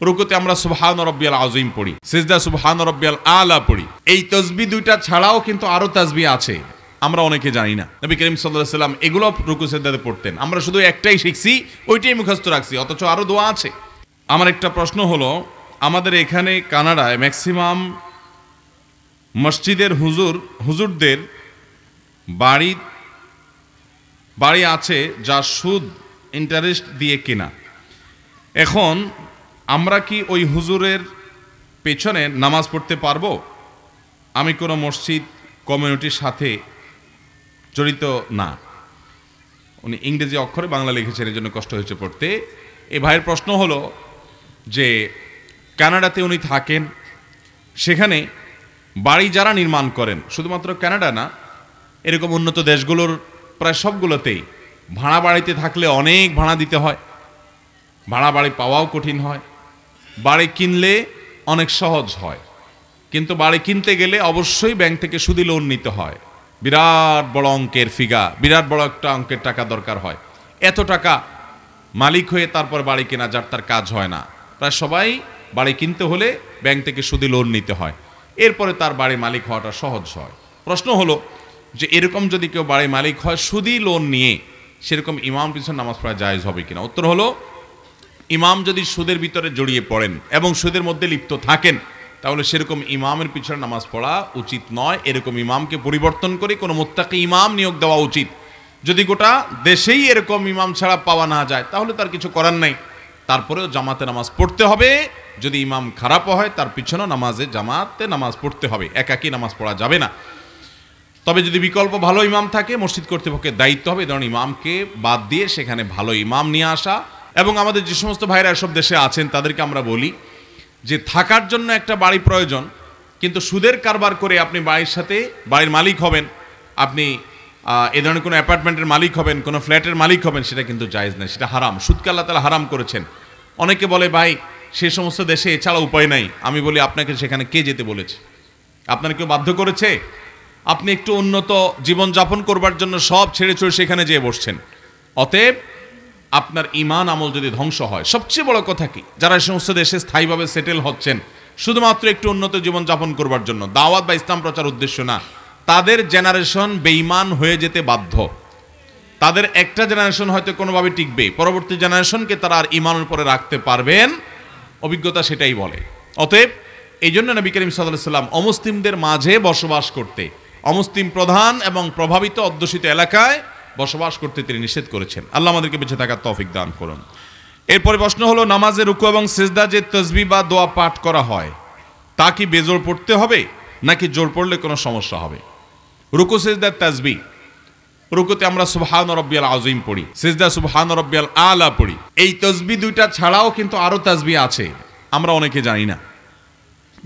রুকুতে আমরা সুবহান রাব্বিয়াল আযীম পড়ি, সিজদা সুবহান রাব্বিয়াল আলা পড়ি। এই তাসবিহ দুইটা ছাড়াও কিন্তু আরো তাসবিহ আছে, আমরা অনেকে জানি না। নবী করিম সাল্লাল্লাহু আলাইহি সাল্লাম এগুলো রুকু সিজদাতে পড়তেন, আমরা শুধু একটাই শিখছি, ওইটাই মুখস্থ রাখছি, অথচ আরো দোয়া আছে। আমার একটা প্রশ্ন হলো, আমাদের এখানে কানাডায় ম্যাক্সিমাম মসজিদের হুজুরদের বাড়ি আছে যা সুদ ইন্টারেস্ট দিয়ে কেনা। এখন আমরা কি ওই হুজুরের পেছনে নামাজ পড়তে পারবো? আমি কোনো মসজিদ কমিউনিটির সাথে জড়িত না। উনি ইংরেজি অক্ষরে বাংলা লিখেছেন, এর জন্য কষ্ট হয়েছে পড়তে। এই ভাইয়ের প্রশ্ন হলো যে কানাডাতে উনি থাকেন, সেখানে বাড়ি যারা নির্মাণ করেন, শুধুমাত্র কানাডা না, এরকম উন্নত দেশগুলোর প্রায় সবগুলোতেই ভাড়া বাড়িতে থাকলে অনেক ভাড়া দিতে হয়, ভাড়া বাড়ি পাওয়াও কঠিন হয়। বাড়ি কিনলে অনেক সহজ হয়, কিন্তু বাড়ি কিনতে গেলে অবশ্যই ব্যাংক থেকে সুদি লোন নিতে হয়, বিরাট বড় অঙ্কের ফিগা, বিরাট বড় একটা অঙ্কের টাকা দরকার হয়। এত টাকা মালিক হয়ে তারপর বাড়ি কেনা যার তার কাজ হয় না। প্রায় সবাই বাড়ি কিনতে হলে ব্যাংক থেকে সুদি লোন নিতে হয়, এরপরে তার বাড়ির মালিক হওয়াটা সহজ হয়। প্রশ্ন হলো যে এরকম যদি কেউ বাড়ির মালিক হয় সুদি লোন নিয়ে, সেরকম ইমাম পিছনে নামাজ পড়া জায়েজ হবে কিনা? উত্তর হলো, ইমাম যদি সুদের ভিতরে জড়িয়ে পড়েন এবং সুদের মধ্যে লিপ্ত থাকেন, তাহলে সেরকম ইমামের পিছনে নামাজ পড়া উচিত নয়। এরকম ইমামকে পরিবর্তন করে কোনো মুত্তাকি ইমাম নিয়োগ দেওয়া উচিত। যদি গোটা দেশেই এরকম ইমাম ছাড়া পাওয়া না যায়, তাহলে তার কিছু করার নাই, তারপরেও জামাতে নামাজ পড়তে হবে। যদি ইমাম খারাপ হয়, তার পিছনেও জামাতে নামাজ পড়তে হবে, একাকী নামাজ পড়া যাবে না। তবে যদি বিকল্প ভালো ইমাম থাকে, মসজিদ কর্তৃপক্ষের দায়িত্ব হবে এই ধরনের ইমামকে বাদ দিয়ে সেখানে ভালো ইমাম নিয়ে আসা। এবং আমাদের যে সমস্ত ভাইরা এসব দেশে আছেন, তাদেরকে আমরা বলি যে থাকার জন্য একটা বাড়ি প্রয়োজন, কিন্তু সুদের কারবার করে আপনি বাড়ির মালিক হবেন, আপনি এ ধরনের কোনো অ্যাপার্টমেন্টের মালিক হবেন, কোনো ফ্ল্যাটের মালিক হবেন, সেটা কিন্তু জায়েজ নয়, সেটা হারাম। সুদকে আল্লাহ তাআলা হারাম করেছেন। অনেকে বলে ভাই সে সমস্ত দেশে এছাড়া উপায় নাই। আমি বলি, আপনাকে সেখানে কে যেতে বলেছে? আপনার কেউ বাধ্য করেছে? আপনি একটু উন্নত জীবনযাপন করবার জন্য সব ছেড়ে ছুড়ে সেখানে যেয়ে বসছেন। অতএব আপনার ঈমান আমল যদি ধ্বংস হয়, সবচেয়ে বড় কথা কি, যারা এই সমস্ত দেশে স্থায়ীভাবে সেটেল হচ্ছেন শুধুমাত্র একটু উন্নত জীবনযাপন করবার জন্য, দাওয়াত বা ইসলাম প্রচার উদ্দেশ্য না, তাদের জেনারেশন বেঈমান হয়ে যেতে বাধ্য। তাদের একটা জেনারেশন হয়তো কোনোভাবে টিকবে, পরবর্তী জেনারেশনকে তারা আর ঈমানের উপরে রাখতে পারবেন, অভিজ্ঞতা সেটাই বলে। অতএব এই জন্য নবী করিম সাল্লাল্লাহু আলাইহি ওয়াসাল্লাম অমুসলিমদের মাঝে বসবাস করতে, অমুসলিম প্রধান এবং প্রভাবিত অধ্যুষিত এলাকায় বসবাস করতে তিনি নিষেধ করেছেন। আল্লাহ আমাদেরকে বেঁচে থাকার তৌফিক দান করুন। এরপরে প্রশ্ন হলো, নামাজে রুকু এবং সিজদা যে তাসবিহ বা দোয়া পাঠ করা হয়, তা কি বেজোড় পড়তে হবে নাকি জোর পড়লে কোনো সমস্যা হবে? রুকু সিজদার তাসবিহ, রুকুতে আমরা সুবহান রাব্বিয়াল আযীম পড়ি, সিজদা সুবহান রাব্বিয়াল আলা পড়ি। এই তাসবিহ দুইটা ছাড়াও কিন্তু আরো তাসবিহ আছে, আমরা অনেকে জানি না।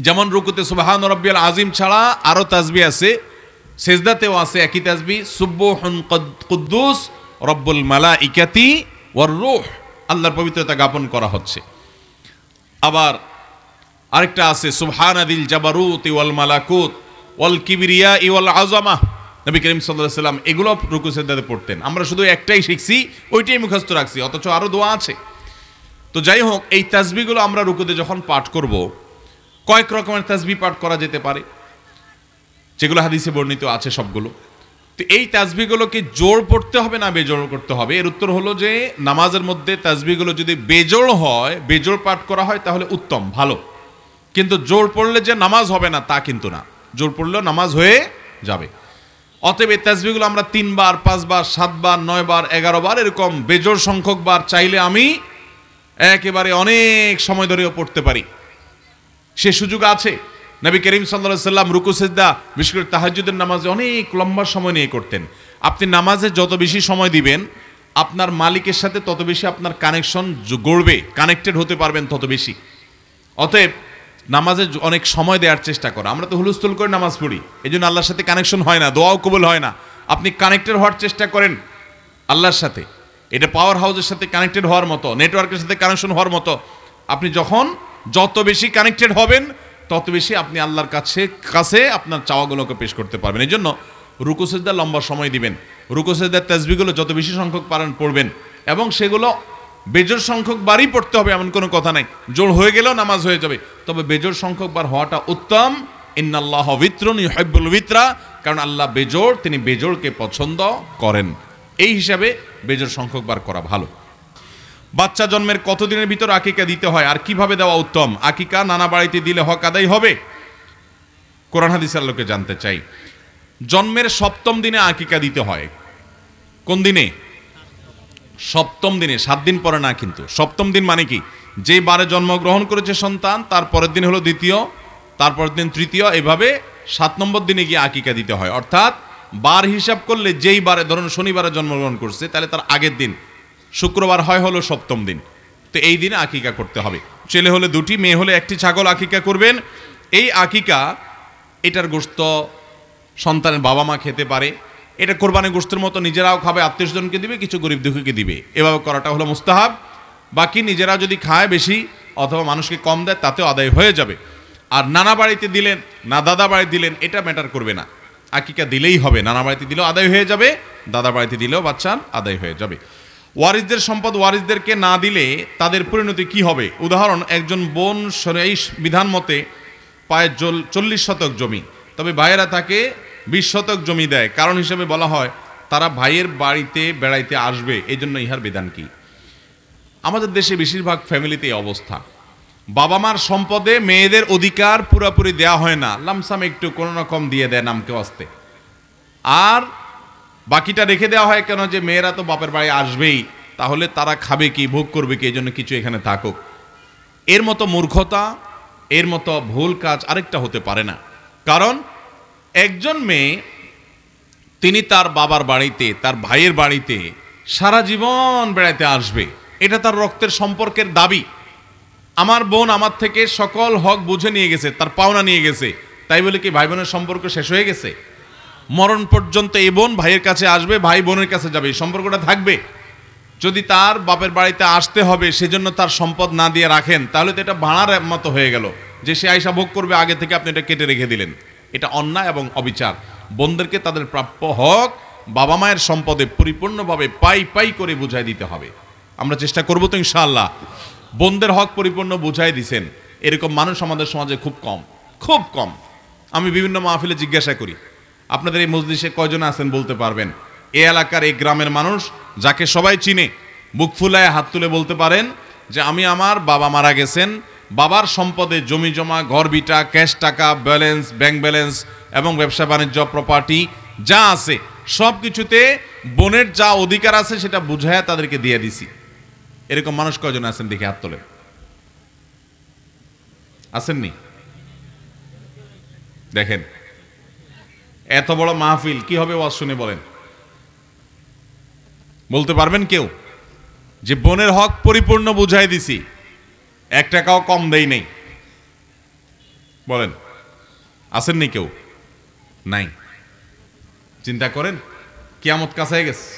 যেমন রুকুতে সুবহান রাব্বিয়াল আযীম ছাড়া আরো তাসবিহ আছে, সিজদাতেও আছে একই তাসবিহ, সুবহুন কুদ্দুস রব্বুল মালাইকাতি ওয়ার রূহ, আল্লাহর পবিত্রতা জ্ঞাপন করা হচ্ছে। আবার আরেকটা আছে সুবহানাদিল জাবারুতি ওয়াল মালাকুত ওয়াল কিবরিয়া ওয়াল আযামাহ। নবী করিম সাল্লাল্লাহু আলাইহি সাল্লাম এগুলো রুকু সিজদাতে পড়তেন, আমরা শুধু একটাই শিখছি, ওইটাই মুখস্থ রাখছি, অথচ আরো দোয়া আছে। তো যাই হোক, এই তাসবিহগুলো আমরা রুকুতে যখন পাঠ করব, কয়েক রকমের তাসবিহ পাঠ করা যেতে পারে, যেগুলো হাদিসে বর্ণিত আছে সবগুলো। তো এই তাসবিহগুলোকে জোর পড়তে হবে না বেজোড় করতে হবে? এর উত্তর হলো যে নামাজের মধ্যে তাসবিহগুলো যদি বেজোড় হয়, বেজোড় পাঠ করা হয়, তাহলে উত্তম, ভালো। কিন্তু জোর পড়লে যে নামাজ হবে না তা কিন্তু না, জোর পড়লেও নামাজ হয়ে যাবে। অতএব এই তাসবিহগুলো আমরা 3 বার, 5 বার, 7 বার, 9 বার, 11 বার, এরকম বেজোড় সংখ্যক বার চাইলে আমি একেবারে অনেক সময় ধরেও পড়তে পারি, সে সুযোগ আছে। নবী করিম সাল্লাল্লাহু আলাইহি সাল্লাম রুকু সিজদা বিশেষ করে তাহাজ্জুদের নামাজে অনেক লম্বা সময় নিয়ে করতেন। আপনি নামাজে যত বেশি সময় দিবেন, আপনার মালিকের সাথে তত বেশি আপনার কানেকশন গড়বে, কানেক্টেড হতে পারবেন তত বেশি। অতএব নামাজে অনেক সময় দেওয়ার চেষ্টা করা। আমরা তো হুলস্থুল করে নামাজ পড়ি, এই জন্য আল্লাহর সাথে কানেকশন হয় না, দোয়াও কবুল হয় না। আপনি কানেক্টেড হওয়ার চেষ্টা করেন আল্লাহর সাথে, এটা পাওয়ার হাউসের সাথে কানেক্টেড হওয়ার মতো, নেটওয়ার্কের সাথে কানেকশন হওয়ার মতো। আপনি যত বেশি কানেক্টেড হবেন, তত বেশি আপনি আল্লাহর কাছে আপনার চাওয়াগুলোকে পেশ করতে পারবেন। এই জন্য রুকু সিজদা লম্বা সময় দিবেন, রুকু সিজদার তাসবিহগুলো যত বেশি সংখ্যক পারেন পড়বেন, এবং সেগুলো বেজোড় সংখ্যক বারই পড়তে হবে এমন কোনো কথা নাই, জোড় হয়ে গেলেও নামাজ হয়ে যাবে, তবে বেজোড় সংখ্যক বার হওয়াটা উত্তম। ইন্নাল্লাহ বিত্রুন ইউহিব্বুল বিত্রা, কারণ আল্লাহ বেজোড়, তিনি বেজোড়কে পছন্দ করেন। এই হিসাবে বেজোড় সংখ্যক বার করা ভালো। বাচ্চা জন্মের কতদিনের ভিতর আকিকা দিতে হয় আর কিভাবে দেওয়া উত্তম? আকিকা নানা বাড়িতে দিলে হক আদায় হবে? কোরআন হাদিসের আলোকে জানতে চাই। জন্মের 7ম দিনে আকিকা দিতে হয়। কোন দিনে? 7ম দিনে, 7 দিন পরে না কিন্তু। 7ম দিন মানে কি? যে বারে জন্মগ্রহণ করেছে সন্তান, তার পরের দিন হলো দ্বিতীয়, তারপরের দিন তৃতীয়, এভাবে 7 নম্বর দিনে গিয়ে আকিকা দিতে হয়। অর্থাৎ বার হিসাব করলে যেই বারে, ধরুন শনিবারে জন্মগ্রহণ করছে, তাহলে তার আগের দিন শুক্রবার হয় হলো 7ম দিন, তো এই দিনে আকিকা করতে হবে। ছেলে হলে 2টি, মেয়ে হলে 1টি ছাগল আকিকা করবেন। এই আকিকা, এটার গোশত সন্তানের বাবা মা খেতে পারে, এটা কোরবানি গোশতের মতো নিজেরাও খাবে, আত্মীয়স্বজনকে দিবে, কিছু গরিব দুঃখীকে দিবে, এভাবে করাটা হলো মুস্তাহাব। বাকি নিজেরা যদি খায় বেশি অথবা মানুষকে কম দেয়, তাতেও আদায় হয়ে যাবে। আর নানা বাড়িতে দিলেন না দাদা বাড়িতে দিলেন, এটা ম্যাটার করবে না, আকিকা দিলেই হবে। নানা বাড়িতে দিলেও আদায় হয়ে যাবে, দাদা বাড়িতে দিলেও বাচ্চার আদায় হয়ে যাবে। ওয়ারিসদের সম্পদ ওয়ারিসদেরকে না দিলে তাদের পরিণতি কি হবে? উদাহরণ, একজন বোন এই বিধান মতে পায় 40 শতক জমি, তবে ভাইয়েরা তাকে 20 শতক জমি দেয়। কারণ হিসেবে বলা হয় তারা ভাইয়ের বাড়িতে বেড়াইতে আসবে, এই জন্য ইহার বিধান কি? আমাদের দেশে বেশিরভাগ ফ্যামিলিতে এই অবস্থা। বাবা মার সম্পদে মেয়েদের অধিকার পুরোপুরি দেওয়া হয় না, লামসাম একটু কোনো রকম দিয়ে দেয় নামকে আসতে, আর বাকিটা রেখে দেওয়া হয় কেন? যে মেয়েরা তো বাপের বাড়ি আসবেই, তাহলে তারা খাবে কি, ভোগ করবে কি, এই জন্য কিছু এখানে থাকুক। এর মতো মূর্খতা, এর মতো ভুল কাজ আরেকটা হতে পারে না। কারণ একজন মেয়ে, তিনি তার বাবার বাড়িতে, তার ভাইয়ের বাড়িতে সারা জীবন বেড়াতে আসবে, এটা তার রক্তের সম্পর্কের দাবি। আমার বোন আমার থেকে সকল হক বুঝে নিয়ে গেছে, তার পাওনা নিয়ে গেছে, তাই বলে কি ভাই বোনের সম্পর্ক শেষ হয়ে গেছে? মরণ পর্যন্ত এই বোন ভাইয়ের কাছে আসবে, ভাই বোনের কাছে যাবে, এই সম্পর্কটা থাকবে। যদি তার বাপের বাড়িতে আসতে হবে সেজন্য তার সম্পদ না দিয়ে রাখেন, তাহলে তো এটা ভাড়ার মতো হয়ে গেল, যে সে আয়সা ভোগ করবে, আগে থেকে আপনি এটা কেটে রেখে দিলেন। এটা অন্যায় এবং অবিচার। বোনদেরকে তাদের প্রাপ্য হক বাবা মায়ের সম্পদে পরিপূর্ণভাবে পাই পাই করে বুঝাই দিতে হবে। আমরা চেষ্টা করবো তো ইনশাআল্লাহ। বোনদের হক পরিপূর্ণ বুঝাই দিছেন, এরকম মানুষ আমাদের সমাজে খুব কম, খুব কম। আমি বিভিন্ন মাহফিলে জিজ্ঞাসা করি, আপনাদের এই মজলিসে কয়জন আছেন বলতে পারবেন? এই এলাকার, এই গ্রামের মানুষ যাকে সবাই চিনে, বুক ফুলায় হাত তুলে বলতে পারেন যে আমি, আমার বাবা মারা গেছেন, বাবার সম্পদে জমি জমা, ঘর বিটা, ক্যাশ টাকা, ব্যালেন্স, ব্যাংক ব্যালেন্স এবং ব্যবসা বাণিজ্য, প্রপার্টি যা আছে সব কিছুতে বোনের যা অধিকার আছে সেটা বুঝায় তাদেরকে দিয়ে দিছি। এরকম মানুষ কয়জন আছেন দেখে হাত তোলেন? আসেননি? দেখেন, এত বড় মাহফিল কি হবে ওয়াজ শুনে বলেন? বলতে পারবেন কেউ যে বোনের হক পরিপূর্ণ বুঝাই দিছি, 1 টাকাও কম দেই নেই? বলেন, আসেননি কেউ? নাই। চিন্তা করেন, কিয়ামত কাছে গেছে।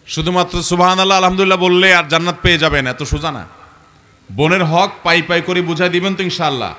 শুধুমাত্র সুবহানাল্লাহ আলহামদুলিল্লাহ বললে আর জান্নাত পেয়ে যাবেন, এত সোজা না। বোনের হক পাই পাই করে বুঝাই দিবেন তো ইনশাআল্লাহ।